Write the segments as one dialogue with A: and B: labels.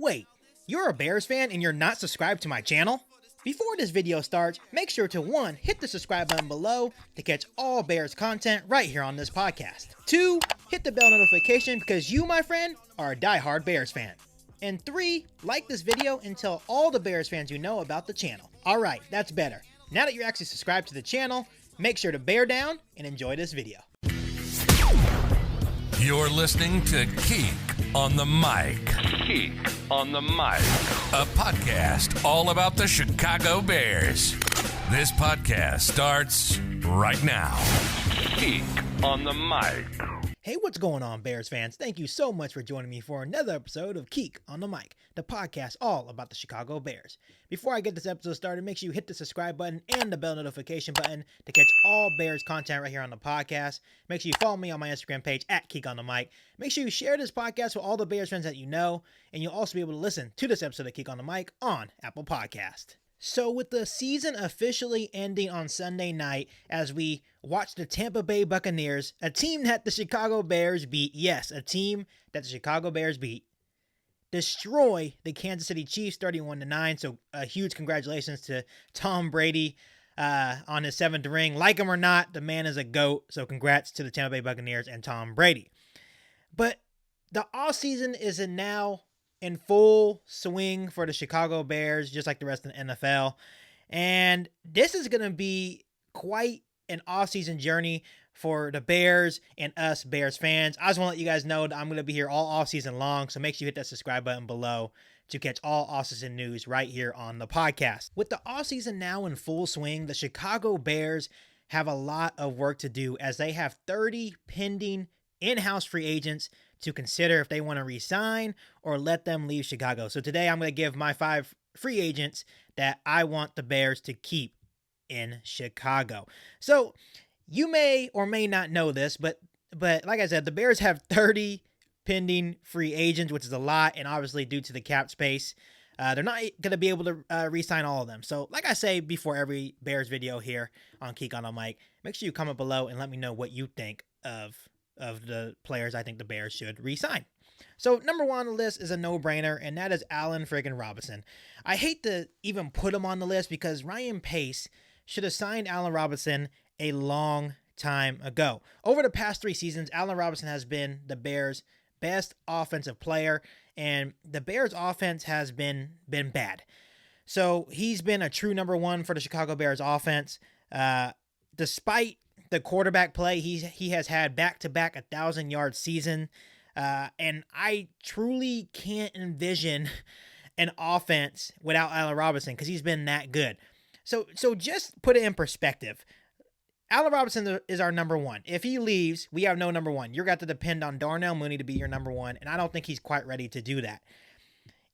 A: Wait, you're a Bears fan and you're not subscribed to my channel? Before this video starts, make sure to 1. Hit the subscribe button below to catch all Bears content right here on this podcast. 2. Hit the bell notification because you, my friend, are a diehard Bears fan. And 3. Like this video and tell all the Bears fans you know about the channel. Alright, that's better. Now that you're actually subscribed to the channel, make sure to bear down and enjoy this video.
B: You're listening to Keek on the Mic.
C: Keek on the Mic.
B: A podcast all about the Chicago Bears. This podcast starts right now.
C: Keek on the Mic.
A: Hey, what's going on, Bears fans? Thank you so much for joining me for another episode of Keek on the Mic, the podcast all about the Chicago Bears. Before I get this episode started, make sure you hit the subscribe button and the bell notification button to catch all Bears content right here on the podcast. Make sure you follow me on my Instagram page at Keek on the Mic. Make sure you share this podcast with all the Bears fans that you know, and you'll also be able to listen to this episode of Keek on the Mic on Apple Podcast. So with the season officially ending on Sunday night as we watch the Tampa Bay Buccaneers, a team that the Chicago Bears beat, yes, a team that the Chicago Bears beat, destroy the Kansas City Chiefs 31-9. So a huge congratulations to Tom Brady on his 7th ring. Like him or not, the man is a GOAT. So congrats to the Tampa Bay Buccaneers and Tom Brady. But the offseason is now in full swing for the Chicago Bears, just like the rest of the NFL. And this is going to be quite an offseason journey for the Bears and us Bears fans. I just want to let you guys know that I'm going to be here all offseason long, so make sure you hit that subscribe button below to catch all offseason news right here on the podcast. With the offseason now in full swing, the Chicago Bears have a lot of work to do as they have 30 pending in-house free agents to consider if they want to re-sign or let them leave Chicago. So today I'm going to give my 5 free agents that I want the Bears to keep in Chicago. So you may or may not know this, but like I said, the Bears have 30 pending free agents, which is a lot, and obviously due to the cap space, they're not going to be able to re-sign all of them. So like I say before every Bears video here on Keek on the Mic, make sure you comment below and let me know what you think of the players I think the Bears should re-sign. So number 1 on the list is a no-brainer, and that is Allen friggin' Robinson. I hate to even put him on the list because Ryan Pace should have signed Allen Robinson a long time ago. Over the past 3 seasons, Allen Robinson has been the Bears' best offensive player, and the Bears' offense has been bad. So he's been a true number 1 for the Chicago Bears offense. Despite the quarterback play, he has had back-to-back 1,000-yard season, and I truly can't envision an offense without Allen Robinson because he's been that good. So just put it in perspective. Allen Robinson is our number 1. If he leaves, we have no number 1. You're got to depend on Darnell Mooney to be your number 1, and I don't think he's quite ready to do that.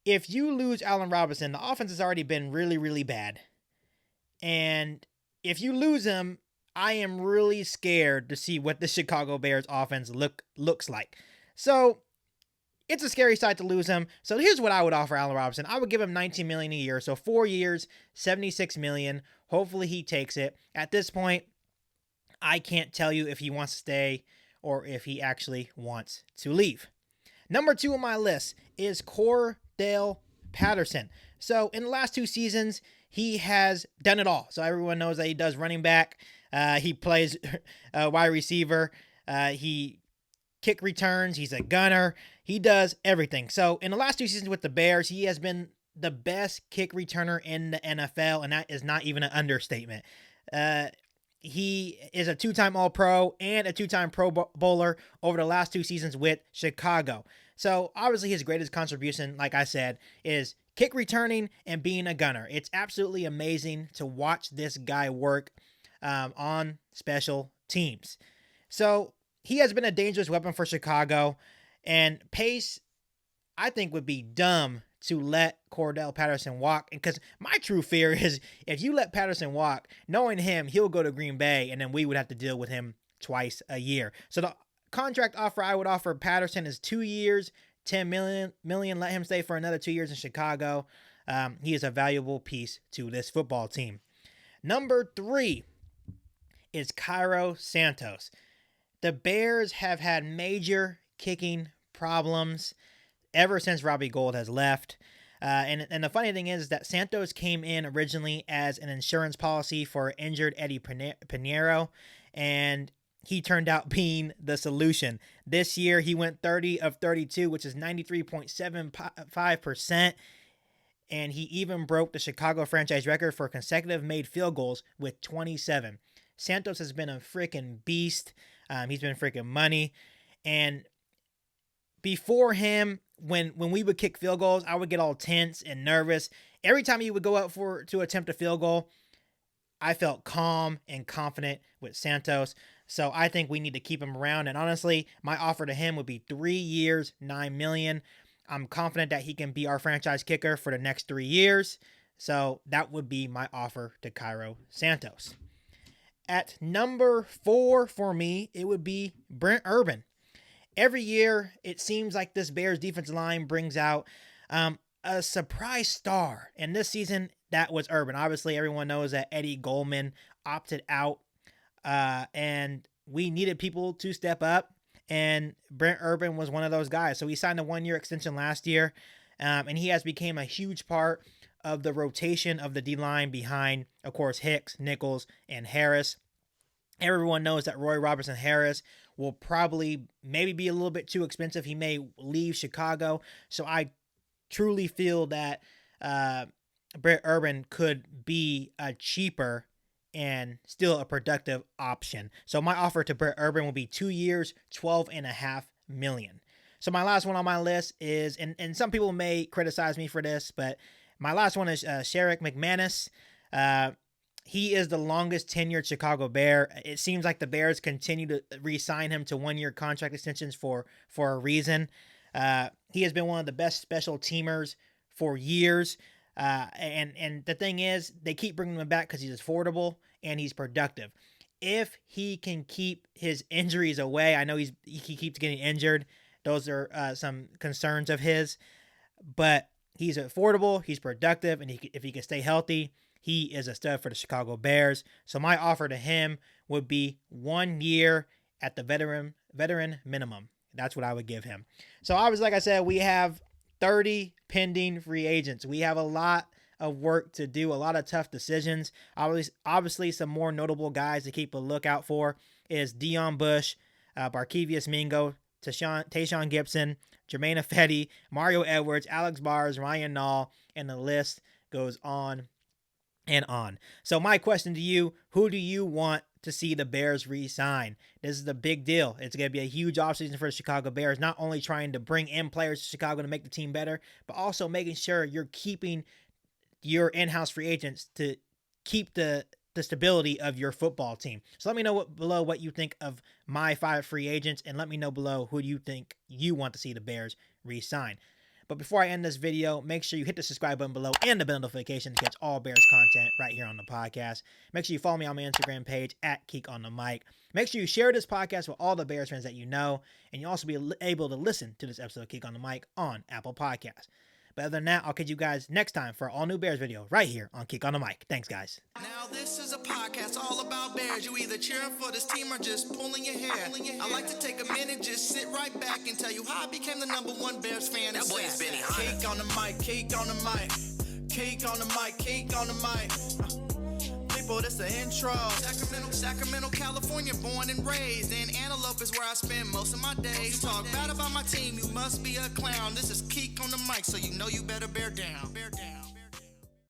A: If you lose Allen Robinson, the offense has already been really, really bad. And if you lose him, I am really scared to see what the Chicago Bears offense looks like. So it's a scary sight to lose him. So here's what I would offer Allen Robinson. I would give him $19 million a year. So 4 years, $76 million. Hopefully he takes it. At this point, I can't tell you if he wants to stay or if he actually wants to leave. Number 2 on my list is Cordarrelle Patterson. So in the last 2 seasons, he has done it all. So everyone knows that he does running back. He plays wide receiver. He kick returns. He's a gunner. He does everything. So in the last 2 seasons with the Bears, he has been the best kick returner in the NFL, and that is not even an understatement. He is a 2-time All-Pro and a 2-time Pro Bowler over the last 2 seasons with Chicago. So obviously his greatest contribution, like I said, is kick returning and being a gunner. It's absolutely amazing to watch this guy work on special teams. So he has been a dangerous weapon for Chicago, and Pace, I think, would be dumb to let Cordarrelle Patterson walk. Because my true fear is if you let Patterson walk, knowing him, he'll go to Green Bay, and then we would have to deal with him twice a year. So the contract offer I would offer Patterson is 2 years, $10 million. Let him stay for another 2 years in Chicago. He is a valuable piece to this football team. Number 3 is Cairo Santos. The Bears have had major kicking problems ever since Robbie Gould has left. And the funny thing is that Santos came in originally as an insurance policy for injured Eddie Pinheiro, and he turned out being the solution. This year, he went 30 of 32, which is 93.75%, and he even broke the Chicago franchise record for consecutive made field goals with 27. Santos has been a freaking beast. He's been freaking money, and before him, when we would kick field goals, I would get all tense and nervous. Every time he would go out to attempt a field goal, I felt calm and confident with Santos. So I think we need to keep him around. And honestly, my offer to him would be 3 years, $9 million. I'm confident that he can be our franchise kicker for the next 3 years. So that would be my offer to Cairo Santos. At number 4 for me, it would be Brent Urban. Every year, it seems like this Bears defensive line brings out a surprise star. And this season, that was Urban. Obviously, everyone knows that Eddie Goldman opted out. And we needed people to step up. And Brent Urban was one of those guys. So he signed a 1-year extension last year. And he has become a huge part of the rotation of the D-line behind, of course, Hicks, Nichols, and Harris. Everyone knows that Roy Robertson Harris will probably maybe be a little bit too expensive. He may leave Chicago. So I truly feel that Brent Urban could be a cheaper and still a productive option. So my offer to Brent Urban will be 2 years, $12.5 million. So my last one on my list is, and some people may criticize me for this, but my last one is Sherrick McManus. He is the longest tenured Chicago Bear. It seems like the Bears continue to re-sign him to 1-year contract extensions for a reason. He has been one of the best special teamers for years. And the thing is, they keep bringing him back because he's affordable and he's productive. If he can keep his injuries away, I know he keeps getting injured. Those are some concerns of his. But he's affordable, he's productive, and if he can stay healthy, he is a stud for the Chicago Bears. So my offer to him would be 1 year at the veteran minimum. That's what I would give him. So obviously, like I said, we have 30 pending free agents. We have a lot of work to do, a lot of tough decisions. Obviously, some more notable guys to keep a lookout for is Dion Bush, Barkevius Mingo, Tayshaun Gibson, Jermaine Ifedi, Mario Edwards, Alex Bars, Ryan Nall, and the list goes on and on. So my question to you, who do you want to see the Bears re-sign? This is the big deal. It's going to be a huge offseason for the Chicago Bears, not only trying to bring in players to Chicago to make the team better, but also making sure you're keeping your in-house free agents to keep the stability of your football team. So let me know below what you think of my 5 free agents, and let me know below who you think you want to see the Bears re-sign. But before I end this video, make sure you hit the subscribe button below and the bell notification to catch all Bears content right here on the podcast. Make sure you follow me on my Instagram page at KeekOnTheMic. Make sure you share this podcast with all the Bears fans that you know, and you'll also be able to listen to this episode of Keek on the Mic on Apple Podcasts. But other than that, I'll catch you guys next time for an all-new Bears video right here on Keek on the Mic. Thanks, guys.
D: Now this is a podcast all about Bears. You either cheering for this team or just pulling your hair. I like to take a minute, just sit right back and tell you how I became the #1 Bears fan. That boy is Benny Hunter. Keek on the mic, Keek on the mic, Keek on the mic, Keek on the mic. People, this the intro. Sacramento, California, born and raised. And Antelope is where I spend most of my days. You talk bad about my team, you must be a clown. This is Keek on the mic, so you know you better bear down.